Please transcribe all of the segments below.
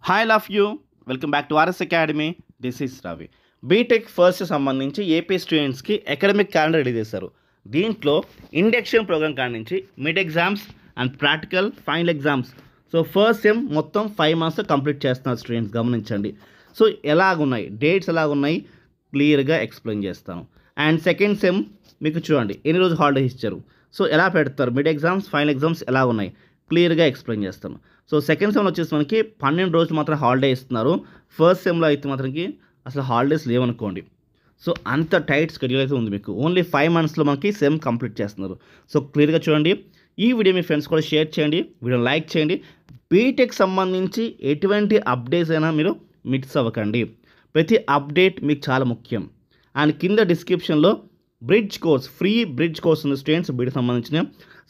Hi love you welcome back to RS academy. This is Ravi. BTech first సంబంధించి AP స్టూడెంట్స్కి academic calendar ready చేశారు. దీంట్లో induction program కాడి నుంచి mid exams and practical final exams. So first sem మొత్తం 5 months complete చేస్తున్నారు students, గమనించండి. So ఎలాగున్నాయి డేట్స్ ఎలాగున్నాయి క్లియర్గా ఎక్స్ప్లెయిన్ చేస్తాను. అండ్ సెకండ్ సెమ్ మీకు చూడండి ఎన్ని రోజు హాలిడేస్ ఇచ్చారు, సో ఎలా పెడతారు, మిడ్ ఎగ్జామ్స్ ఫైనల్ ఎగ్జామ్స్ ఎలా ఉన్నాయి క్లియర్గా ఎక్స్ప్లెయిన్ చేస్తాను. సో సెకండ్ సెమ్లో వచ్చేసి మనకి 12 రోజులు మాత్రం హాలిడే ఇస్తున్నారు. ఫస్ట్ సెమ్లో అయితే మాత్రంకి అసలు హాలిడేస్ లేవనుకోండి. సో అంత టైట్ స్కెడ్యూల్ అయితే ఉంది మీకు. ఓన్లీ 5 monthsలో మనకి సెమ్ కంప్లీట్ చేస్తున్నారు. సో క్లియర్గా చూడండి. ఈ వీడియో మీ ఫ్రెండ్స్ కూడా షేర్ చేయండి, వీడియోని లైక్ చేయండి. బీటెక్ సంబంధించి ఎటువంటి అప్డేట్స్ అయినా మీరు మిస్ అవ్వకండి. ప్రతి అప్డేట్ మీకు చాలా ముఖ్యం. అండ్ కింద డిస్క్రిప్షన్లో bridge course, free bridge course ఉంది స్టూడెంట్స్ బీటెక్ సంబంధించిన.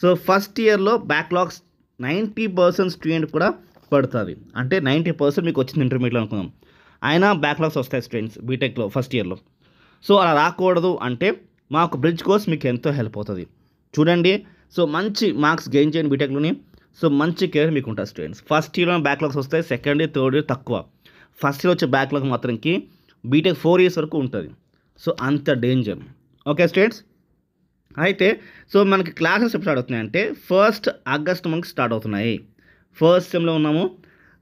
సో ఫస్ట్ ఇయర్లో బ్యాక్లాగ్స్ 90% స్టూడెంట్ కూడా పడుతుంది. అంటే 90% మీకు వచ్చింది ఇంటర్మీడియట్లో అనుకుందాం, అయినా బ్యాక్లాగ్స్ వస్తాయి స్టూడెంట్స్ బీటెక్లో ఫస్ట్ ఇయర్లో. సో అలా రాకూడదు అంటే మాకు బ్రిడ్జ్ కోర్స్ మీకు ఎంతో హెల్ప్ అవుతుంది. చూడండి, సో మంచి మార్క్స్ గెయిన్ చేయండి బీటెక్లోని. సో మంచి కేర్ మీకు ఉంటుంది స్టూడెంట్స్. ఫస్ట్ ఇయర్లో బ్యాక్లాగ్స్ వస్తాయి, సెకండ్ ఇయర్ థర్డ్ ఇయర్ తక్కువ. ఫస్ట్ ఇయర్ వచ్చే బ్యాక్లాగ్ మాత్రంకి బీటెక్ 4 years వరకు ఉంటుంది. సో అంత డేంజర్. ఓకే స్టూడెంట్స్, అయితే సో మనకి క్లాసెస్ ఎప్పుడు స్టార్ట్ అవుతున్నాయి అంటే 1st August మనకి స్టార్ట్ అవుతున్నాయి. ఫస్ట్ సెమ్లో ఉన్నాము.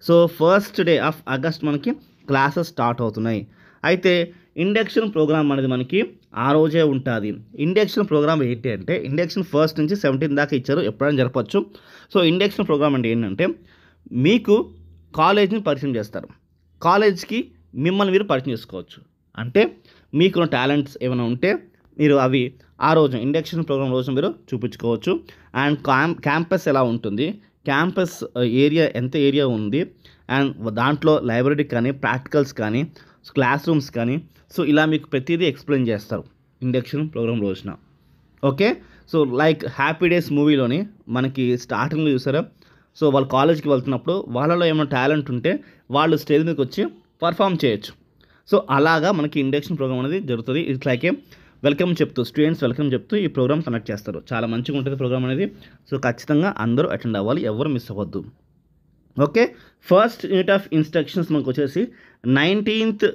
So first day of August మనకి క్లాసెస్ స్టార్ట్ అవుతున్నాయి. అయితే ఇండక్షన్ ప్రోగ్రామ్ అనేది మనకి ఆ రోజే ఉంటుంది. ఇండక్షన్ ప్రోగ్రామ్ ఏంటి అంటే ఇండక్షన్ 1st నుంచి 17 దాకా ఇచ్చారు, ఎప్పుడైనా జరపచ్చు. సో ఇండక్షన్ ప్రోగ్రామ్ అంటే ఏంటంటే మీకు కాలేజ్ని పరిచయం చేస్తారు, కాలేజ్కి మిమ్మల్ని మీరు పరిచయం చేసుకోవచ్చు. అంటే మీకున్న టాలెంట్స్ ఏమైనా ఉంటే మీరు అవి ఆ రోజు ఇండక్షన్ ప్రోగ్రామ్ రోజు మీరు చూపించుకోవచ్చు. అండ్ క్యాంపస్ ఎలా ఉంటుంది, క్యాంపస్ ఏరియా ఎంత ఏరియా ఉంది, అండ్ దాంట్లో లైబ్రరీ కానీ ప్రాక్టికల్స్ కానీ క్లాస్ రూమ్స్ కానీ, సో ఇలా మీకు ప్రతిదీ ఎక్స్ప్లెయిన్ చేస్తారు ఇండక్షన్ ప్రోగ్రామ్ రోజున. Okay, so like happy days మూవీలోని మనకి స్టార్టింగ్లో చూసారా, సో వాళ్ళు కాలేజ్కి వెళ్తున్నప్పుడు వాళ్ళలో ఏమైనా టాలెంట్ ఉంటే వాళ్ళు స్టేజ్ మీదకి వచ్చి పర్ఫామ్ చేయొచ్చు. సో అలాగా మనకి ఇండక్షన్ ప్రోగ్రామ్ అనేది జరుగుతుంది. ఇట్స్ లైక్ ఏ వెల్కమ్ చెప్తూ స్టూడెంట్స్ వెల్కమ్ చెప్తూ ఈ ప్రోగ్రామ్ కండక్ట్ చేస్తారు. చాలా మంచిగా ఉంటుంది ప్రోగ్రామ్ అనేది. సో ఖచ్చితంగా అందరూ అటెండ్ అవ్వాలి, ఎవరు మిస్ అవ్వద్దు. Okay, first unit of instructions మనకు వచ్చేసి 19th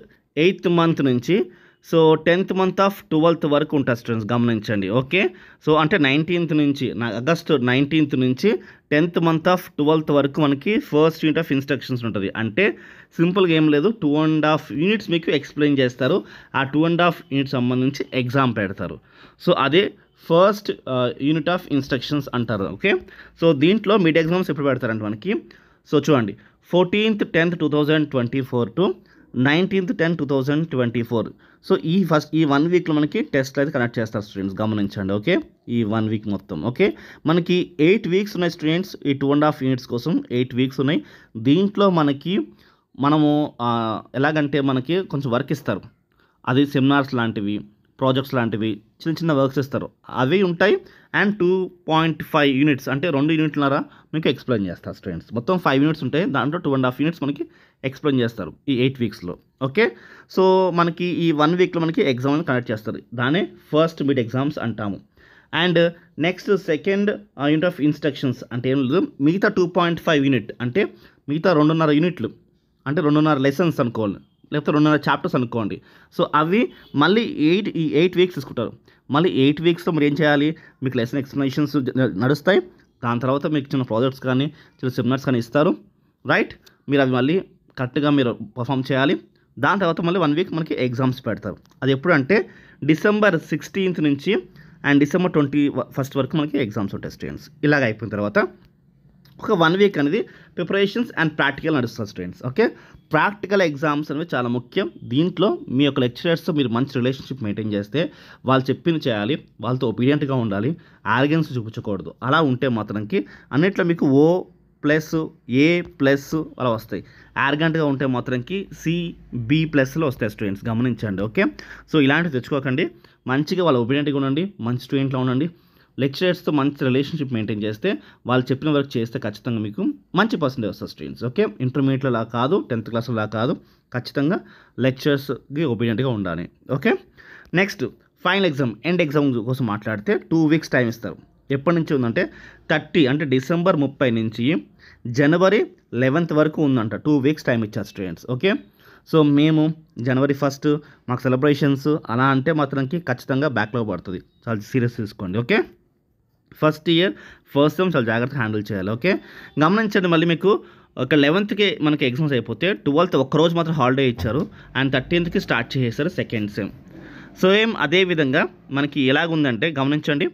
8th month నుంచి so 10th month of 12th వరకు ఉంటుంది స్టూడెంట్స్, గమనించండి. ఓకే, సో అంటే 19th నుంచి ఆగస్ట్ 19th నుంచి 10th month ఆఫ్ 12th వరకు మనకి ఫస్ట్ యూనిట్ ఆఫ్ ఇన్స్ట్రక్షన్స్ ఉంటుంది. అంటే సింపుల్గా ఏం లేదు, 2.5 units మీకు ఎక్స్ప్లెయిన్ చేస్తారు. ఆ 2.5 units సంబంధించి ఎగ్జామ్ పెడతారు. సో అదే ఫస్ట్ యూనిట్ ఆఫ్ ఇన్స్ట్రక్షన్స్ అంటారు. ఓకే, సో దీంట్లో మిడ్ ఎగ్జామ్స్ ఎప్పుడు పెడతారంటే మనకి, సో చూడండి 14th 10th 2024 to 19th 10th 2024. So ఈ 1 weekలో మనకి టెస్ట్ అయితే కనెక్ట్ చేస్తారు స్టూడెంట్స్, గమనించండి. ఓకే, ఈ 1 week మొత్తం. ఓకే, మనకి 8 weeks ఉన్నాయి స్టూడెంట్స్. ఈ 2.5 units కోసం 8 weeks ఉన్నాయి. దీంట్లో మనము ఎలాగంటే మనకి కొంచెం వర్క్ ఇస్తారు, అది సెమినార్స్ లాంటివి, ప్రాజెక్ట్స్ లాంటివి, చిన్న చిన్న వర్క్స్ ఇస్తారు, అవి ఉంటాయి. అండ్ 2.5 units అంటే 2 units మీకు ఎక్స్ప్లెయిన్ చేస్తారు స్టూడెంట్స్. మొత్తం 5 units ఉంటాయి, దాంట్లో 2.5 units మనకి ఎక్స్ప్లెయిన్ చేస్తారు ఈ 8 weeksలో. ఓకే, సో మనకి ఈ 1 weekలో మనకి ఎగ్జామ్ కనెక్ట్ చేస్తారు, దాన్ని ఫస్ట్ మిడ్ ఎగ్జామ్స్ అంటాము. And next second unit of instructions అంటే ఏం లేదు, మిగతా 2.5 unit అంటే మిగతా 2.5 units అంటే 2.5 lessons అనుకోవాలి, లేకపోతే 2.5 chapters అనుకోండి. సో అవి మళ్ళీ 8 weeks తీసుకుంటారు. మళ్ళీ 8 weeksలో మీరు ఏం చేయాలి, మీకు లెసన్ ఎక్స్ప్లెనేషన్స్ నడుస్తాయి. దాని తర్వాత మీకు చిన్న ప్రాజెక్ట్స్ కానీ చిన్న సెమినార్స్ కానీ ఇస్తారు, రైట్. మీరు అవి మళ్ళీ కరెక్ట్గా మీరు పర్ఫామ్ చేయాలి. దాని తర్వాత మళ్ళీ 1 week మనకి ఎగ్జామ్స్ పెడతారు. అది ఎప్పుడు అంటే December 16th నుంచి అండ్ December 21st వరకు మనకి ఎగ్జామ్స్ ఉంటాయి స్టూడెంట్స్. ఇలాగ అయిపోయిన తర్వాత ఒక 1 week అనేది ప్రిపరేషన్స్ అండ్ ప్రాక్టికల్ నడుస్తుంది స్టూడెంట్స్. ఓకే, ప్రాక్టికల్ ఎగ్జామ్స్ అనేవి చాలా ముఖ్యం. దీంట్లో మీ యొక్క లెక్చరర్స్తో మీరు మంచి రిలేషన్షిప్ మెయింటైన్ చేస్తే, వాళ్ళు చెప్పింది చేయాలి, వాళ్ళతో ఒబీడియంట్గా ఉండాలి, ఆర్గన్స్ చూపించకూడదు. అలా ఉంటే మాత్రంకి అన్నిట్లో మీకు O+A+ అలా వస్తాయి. ఆర్గెంట్గా ఉంటే మాత్రంకి CB+లో వస్తాయి స్టూడెంట్స్, గమనించండి. ఓకే, సో ఇలాంటివి తెచ్చుకోకండి. మంచిగా వాళ్ళ ఒబీడియంట్గా ఉండండి, మంచి స్టూడెంట్లో ఉండండి. లెక్చరర్స్తో మంచి రిలేషన్షిప్ మెయింటైన్ చేస్తే, వాళ్ళు చెప్పిన వర్క్ చేస్తే ఖచ్చితంగా మీకు మంచి పర్సెంటేజ్ వస్తుంది స్టూడెంట్స్. ఓకే, ఇంటర్మీడియట్లో లా కాదు, 10th class లా కాదు, ఖచ్చితంగా లెక్చరర్స్కి ఒబీడియంట్గా ఉండాలి. Okay, next final exam, end exam కోసం మాట్లాడితే 2 weeks టైం ఇస్తారు. ఎప్పటి నుంచి ఉందంటే 30 అంటే December 30 నుంచి జనవరి 11th వరకు ఉందంట. 2 weeks టైం ఇచ్చారు స్టూడెంట్స్. ఓకే, సో మేము జనవరి 1st మాకు సెలబ్రేషన్స్ అలా అంటే మాత్రంకి ఖచ్చితంగా బ్యాక్లో పడుతుంది. చాలా సీరియస్ తీసుకోండి. Okay, first year first sem చాలా జాగ్రత్తగా హ్యాండిల్ చేయాలి. ఓకే, గమనించండి, మళ్ళీ మీకు ఒక 11th మనకి ఎగ్జామ్స్ అయిపోతే 12th ఒక్కరోజు మాత్రం హాలిడే ఇచ్చారు అండ్ 13th స్టార్ట్ చేసేసారు సెకండ్ సెమ్. సేమ్ అదేవిధంగా మనకి ఎలాగుందంటే గమనించండి,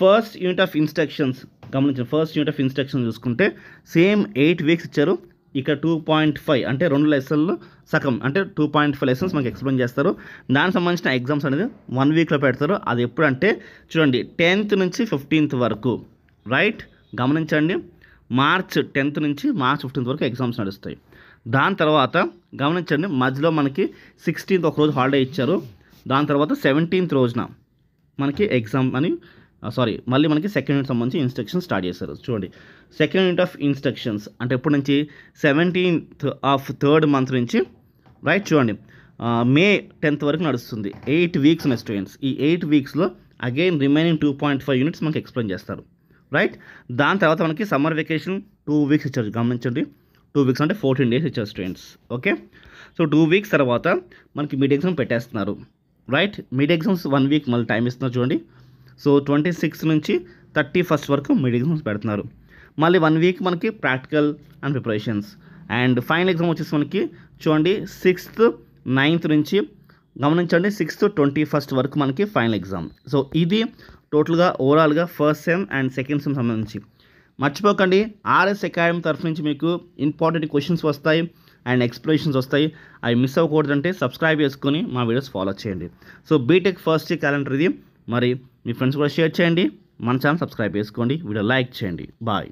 ఫస్ట్ యూనిట్ ఆఫ్ ఇన్స్ట్రక్షన్స్ గమనించండి. ఫస్ట్ యూనిట్ ఆఫ్ ఇన్స్ట్రక్షన్స్ చూసుకుంటే సేమ్ 8 weeks ఇచ్చారు. ఇక్కడ 2.5 అంటే 2 లెసన్లు సగం అంటే 2.5 లెసన్స్ మనకి ఎక్స్ప్లెయిన్ చేస్తారు. దానికి సంబంధించిన ఎగ్జామ్స్ అనేది 1 weekలో పెడతారు. అది ఎప్పుడంటే చూడండి 10th నుంచి 15th వరకు, రైట్. గమనించండి, మార్చ్ 10th నుంచి మార్చ్ 15th వరకు ఎగ్జామ్స్ నడుస్తాయి. దాని తర్వాత గమనించండి, మధ్యలో మనకి 16th ఒకరోజు హాలిడే ఇచ్చారు. దాని తర్వాత 17th రోజున మనకి ఎగ్జామ్ అని మళ్ళీ మనకి సెకండ్ యూనిట్ సంబంధించి ఇన్స్ట్రక్షన్స్ స్టార్ట్ చేశారు. చూడండి, సెకండ్ యూనిట్ ఆఫ్ ఇన్స్ట్రక్షన్స్ అంటే ఎప్పటి నుంచి 17th of 3rd month నుంచి, రైట్. చూడండి, మే 10th వరకు నడుస్తుంది. 8 weeks ఉన్నాయి స్టూడెంట్స్. ఈ 8 weeksలో అగైన్ రిమైనింగ్ 2.5 units మనకి ఎక్స్ప్లెయిన్ చేస్తారు, రైట్. దాని తర్వాత మనకి సమ్మర్ వెకేషన్ 2 weeks ఇచ్చారు. గమనించండి, 2 weeks అంటే 14 days ఇచ్చారు స్టూడెంట్స్. ఓకే, సో 2 weeks తర్వాత మనకి మిడ్ ఎగ్జామ్ పెట్టేస్తున్నారు, రైట్. మిడ్ ఎగ్జామ్స్ 1 week మళ్ళీ టైం ఇస్తున్నారు. చూడండి, సో 26 నుంచి 31st వరకు మిడ్ ఎగ్జామ్స్ పెడుతున్నారు. మళ్ళీ 1 week మనకి practical and preparations and final exam వచ్చేసి మనకి చూడండి 6th 9th నుంచి గమనించండి 6th 21st వరకు మనకి ఫైనల్ ఎగ్జామ్. సో ఇది టోటల్గా ఓవరాల్గా first sem and second sem సంబంధించి. మర్చిపోకండి, ఆర్ఎస్ అకాడమీ తరఫు నుంచి మీకు ఇంపార్టెంట్ క్వశ్చన్స్ వస్తాయి అండ్ ఎక్స్ప్లెనేషన్స్ వస్తాయి. అవి మిస్ అవ్వకూడదంటే సబ్స్క్రైబ్ చేసుకొని మా వీడియోస్ ఫాలో చేయండి. So BTech first year calendar ఇది. మరి మీ ఫ్రెండ్స్ కూడా షేర్ చేయండి, మన ఛానల్ సబ్స్క్రైబ్ చేసుకోండి, వీడియో లైక్ చేయండి. బాయ్.